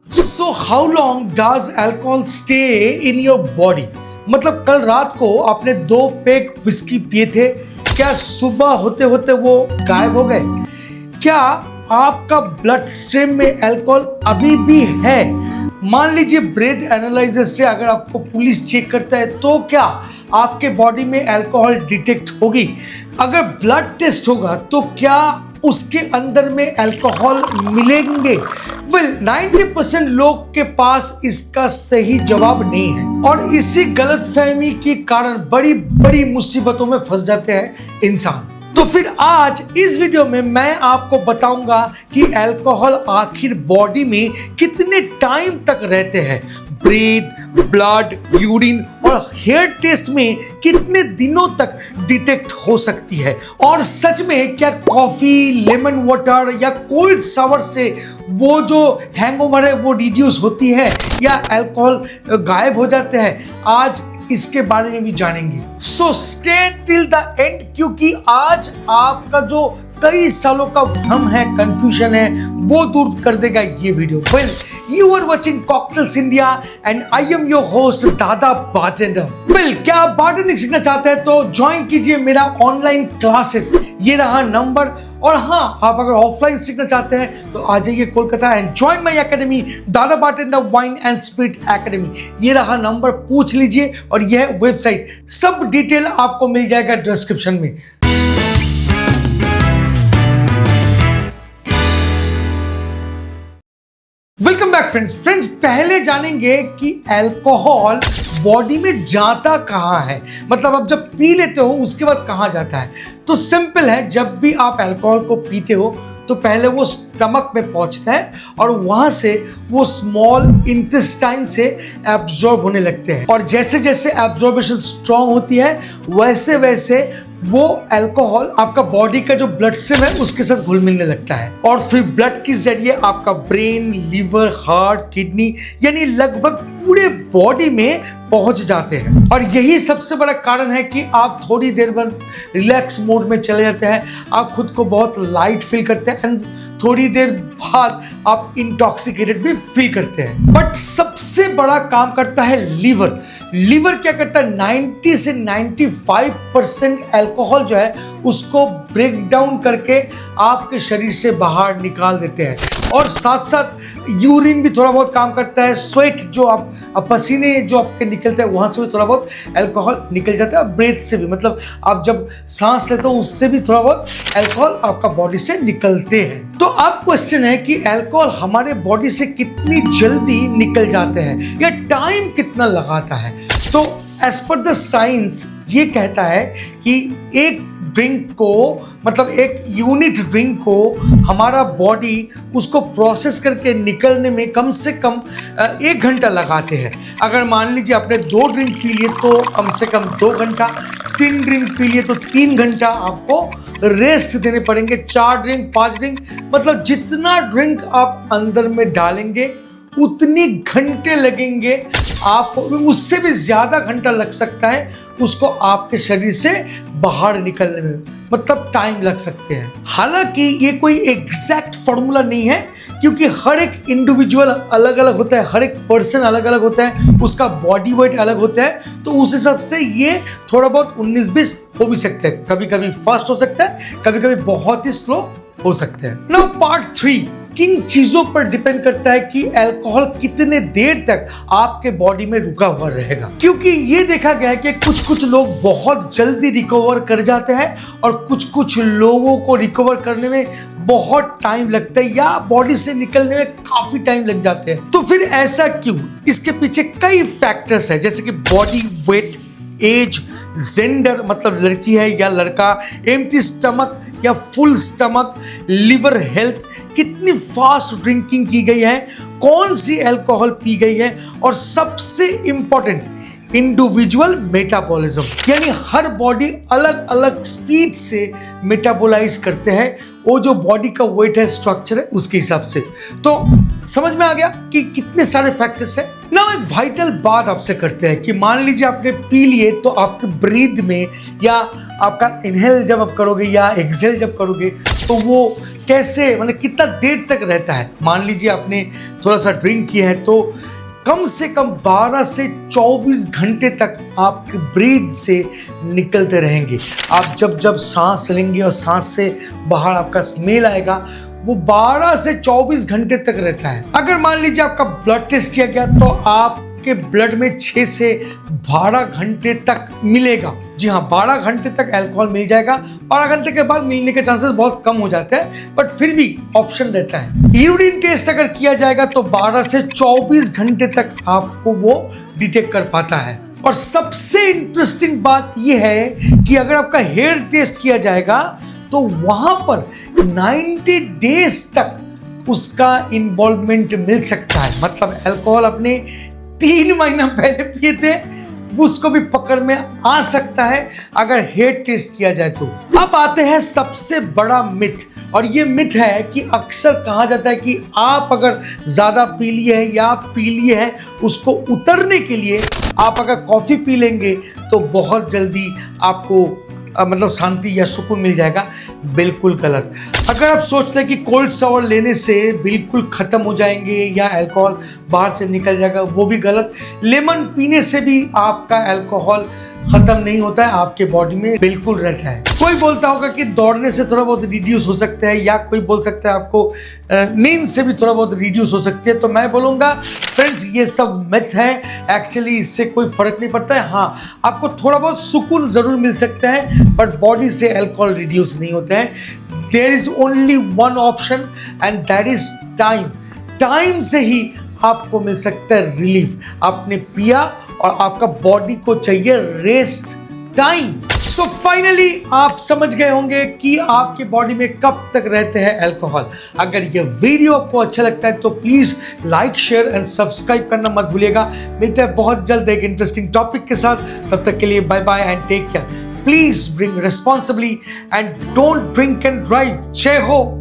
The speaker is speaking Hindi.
So how long does alcohol stay in your body? मतलब कल रात को आपने 2 पैक विस्की पिए थे, क्या सुबह होते होते वो गायब हो गए? क्या आपका ब्लड स्ट्रीम में अल्कोहल अभी भी है? मान लीजिए ब्रेथ एनालाइजर से अगर आपको पुलिस चेक करता है तो क्या आपके बॉडी में अल्कोहल डिटेक्ट होगी? अगर ब्लड टेस्ट होगा तो क्या उसके अंदर में अल्कोहल मिलेंगे? वेल 90% लोग के पास इसका सही जवाब नहीं है और इसी गलतफहमी के कारण बड़ी बड़ी मुसीबतों में फंस जाते हैं इंसान। तो फिर आज इस वीडियो में मैं आपको बताऊंगा कि अल्कोहल आखिर बॉडी में कितने टाइम तक रहते हैं, ब्रीथ, ब्लड, यूरिन और हेयर टेस्ट में कितने दिनों तक डिटेक्ट हो सकती है, और सच में क्या कॉफी, लेमन वाटर या कोल्ड शावर से वो जो हैंगओवर है वो रिड्यूस होती है या अल्कोहल गायब हो जाते हैं? आज इसके बारे में भी जानेंगे। So stay till the end, क्योंकि आज आपका जो कई सालों का भ्रम है, कंफ्यूजन है, वो दूर कर देगा ये video. Well, you are watching Cocktails India and I am your host दादा बारटेंडर। वेल, क्या आप बारटेंडिंग सीखना चाहते हैं तो ज्वाइन कीजिए मेरा ऑनलाइन क्लासेस, ये रहा नंबर। और हाँ, आप अगर ऑफलाइन सीखना चाहते हैं तो आ जाइए Kolkata and join my academy, दादा bartender wine and spirit academy. ये रहा नंबर, पूछ लीजिए, और यह वेबसाइट, सब डिटेल आपको मिल जाएगा डिस्क्रिप्शन में। Welcome back friends. पहले जानेंगे कि अल्कोहल बॉडी में जाता कहाँ है, मतलब आप जब पी लेते हो उसके बाद कहाँ जाता है। तो सिंपल है, जब भी आप अल्कोहल को पीते हो तो पहले वो स्टमक में पहुंचता है और वहां से वो स्मॉल इंटेस्टाइन से एब्जॉर्ब होने लगते हैं, और जैसे जैसे एब्जॉर्बेशन स्ट्रांग होती है वैसे वैसे वो अल्कोहल आपका बॉडी का जो ब्लड स्ट्रीम है उसके साथ घुल मिलने लगता है, और फिर ब्लड के जरिए आपका ब्रेन, लीवर, हार्ट, किडनी यानी लगभग पूरे बॉडी में पहुंच जाते हैं। और यही सबसे बड़ा कारण है कि आप थोड़ी देर बाद रिलैक्स मोड में चले जाते हैं, आप खुद को बहुत लाइट फील करते हैं एंड थोड़ी देर बाद आप इंटॉक्सिकेटेड भी फील करते हैं। बट सबसे बड़ा काम करता है लीवर। लीवर क्या करता है, 90 से 95% अल्कोहल जो है उसको ब्रेक डाउन करके आपके शरीर से बाहर निकाल देते हैं, और साथ साथ यूरिन भी थोड़ा बहुत काम करता है, स्वेट जो आप पसीने जो आपके निकलते हैं वहां से भी थोड़ा बहुत अल्कोहल निकल जाता है, और ब्रेथ से भी, मतलब आप जब सांस लेते हो उससे भी थोड़ा बहुत अल्कोहल आपका बॉडी से निकलते हैं। तो अब क्वेश्चन है कि अल्कोहल हमारे बॉडी से कितनी जल्दी निकल जाते हैं या टाइम कितना लगाता है? तो एज पर द साइंस ये कहता है कि एक ड्रिंक को, मतलब एक यूनिट ड्रिंक को हमारा बॉडी उसको प्रोसेस करके निकलने में कम से कम 1 घंटा लगाते हैं। अगर मान लीजिए आपने 2 ड्रिंक पी लिए तो कम से कम 2 घंटा, 3 ड्रिंक पी लिए तो 3 घंटा आपको रेस्ट देने पड़ेंगे, 4 ड्रिंक, 5 ड्रिंक, मतलब जितना ड्रिंक आप अंदर में डालेंगे उतनी घंटे लगेंगे आपको, उससे भी ज़्यादा घंटा लग सकता है उसको आपके शरीर से बाहर निकलने में, मतलब टाइम लग सकते हैं। हालांकि ये कोई एग्जैक्ट फॉर्मूला नहीं है, क्योंकि हर एक इंडिविजुअल अलग अलग होता है, हर एक पर्सन अलग अलग होता है, उसका बॉडी वेट अलग होता है, तो उस हिसाब से ये थोड़ा बहुत 19-20 हो भी सकता है, कभी कभी फास्ट हो सकता है, कभी कभी बहुत ही स्लो हो सकते हैं। नाउ पार्ट 3, किन चीजों पर डिपेंड करता है कि अल्कोहल कितने देर तक आपके बॉडी में रुका हुआ रहेगा, क्योंकि ये देखा गया है कि कुछ लोग बहुत जल्दी रिकवर कर जाते हैं और कुछ लोगों को रिकवर करने में बहुत टाइम लगता है या बॉडी से निकलने में काफी टाइम लग जाते हैं। तो फिर ऐसा क्यों? इसके पीछे कई फैक्टर्स है, जैसे कि बॉडी वेट, एज, जेंडर मतलब लड़की है या लड़का, एम्प्टी स्टमक या फुल स्टमक, लिवर हेल्थ, कितनी फास्ट ड्रिंकिंग की गई है, कौन सी अल्कोहल पी गई है, और सबसे इंपॉर्टेंट इंडिविजुअल मेटाबॉलिज्म, यानी हर बॉडी अलग अलग स्पीड से मेटाबोलाइज करते हैं, वो जो बॉडी का वेट है, स्ट्रक्चर है, उसके हिसाब से। तो समझ में आ गया कि कितने सारे फैक्टर्स हैं ना। एक वाइटल बात आपसे करते हैं कि मान लीजिए आपने पी लिए तो आपके ब्रीथ में या आपका इनहेल जब आप करोगे या एक्सहेल जब करोगे तो वो कैसे, मतलब कितना देर तक रहता है। मान लीजिए आपने थोड़ा सा ड्रिंक किया है तो कम से कम 12 से 24 घंटे तक आपके ब्रीथ से निकलते रहेंगे। आप जब जब सांस लेंगे और सांस से बाहर आपका स्मेल आएगा, वो 12 से 24 घंटे तक रहता है। अगर मान लीजिए आपका ब्लड टेस्ट किया गया तो आपके ब्लड में 6 से 12 घंटे तक मिलेगा। जी हाँ, 12 घंटे तक अल्कोहल मिल जाएगा। 12 घंटे के बाद मिलने के चांसेस बहुत कम हो जाते हैं, बट फिर भी ऑप्शन रहता है। यूरिन टेस्ट अगर किया जाएगा तो 12 से 24 घंटे तक आपको वो डिटेक्ट कर पाता है। और सबसे इंटरेस्टिंग बात यह है कि अगर आपका हेयर टेस्ट किया जाएगा तो वहां पर 90 डेज तक उसका इन्वॉल्वमेंट मिल सकता है। मतलब अल्कोहल अपने 3 महीना पहले पिए थे, उसको भी पकड़ में आ सकता है अगर हेड टेस्ट किया जाए तो। अब आते हैं सबसे बड़ा मिथ, और ये मिथ है कि अक्सर कहा जाता है कि आप अगर ज़्यादा पी लिए है या पी लिए है, उसको उतरने के लिए आप अगर कॉफ़ी पी लेंगे तो बहुत जल्दी आपको मतलब शांति या सुकून मिल जाएगा। बिल्कुल गलत। अगर आप सोचते हैं कि कोल्ड शावर लेने से बिल्कुल ख़त्म हो जाएंगे या अल्कोहल बाहर से निकल जाएगा, वो भी गलत। लेमन पीने से भी आपका अल्कोहल ख़त्म नहीं होता है, आपके बॉडी में बिल्कुल रहता है। कोई बोलता होगा कि दौड़ने से थोड़ा बहुत रिड्यूस हो सकता है, या कोई बोल सकता है आपको नींद से भी थोड़ा बहुत रिड्यूस हो सकती है। तो मैं बोलूँगा फ्रेंड्स, ये सब मिथ है। एक्चुअली इससे कोई फ़र्क नहीं पड़ता है। हाँ, आपको थोड़ा बहुत सुकून ज़रूर मिल सकता है, बट बॉडी से अल्कोहल रिड्यूस नहीं होता है। There is only one option and that is time. Time से ही आपको मिल सकता है रिलीफ। आपने पिया और आपका बॉडी को चाहिए रेस्ट टाइम। सो फाइनली आप समझ गए होंगे कि आपके बॉडी में कब तक रहते हैं अल्कोहल। अगर ये वीडियो आपको अच्छा लगता है तो please like, share and subscribe करना मत भूलिएगा। मिलते हैं बहुत जल्द एक इंटरेस्टिंग टॉपिक के साथ। तब तक के लिए bye bye and take care. Please drink responsibly and don't drink and drive. जय हो।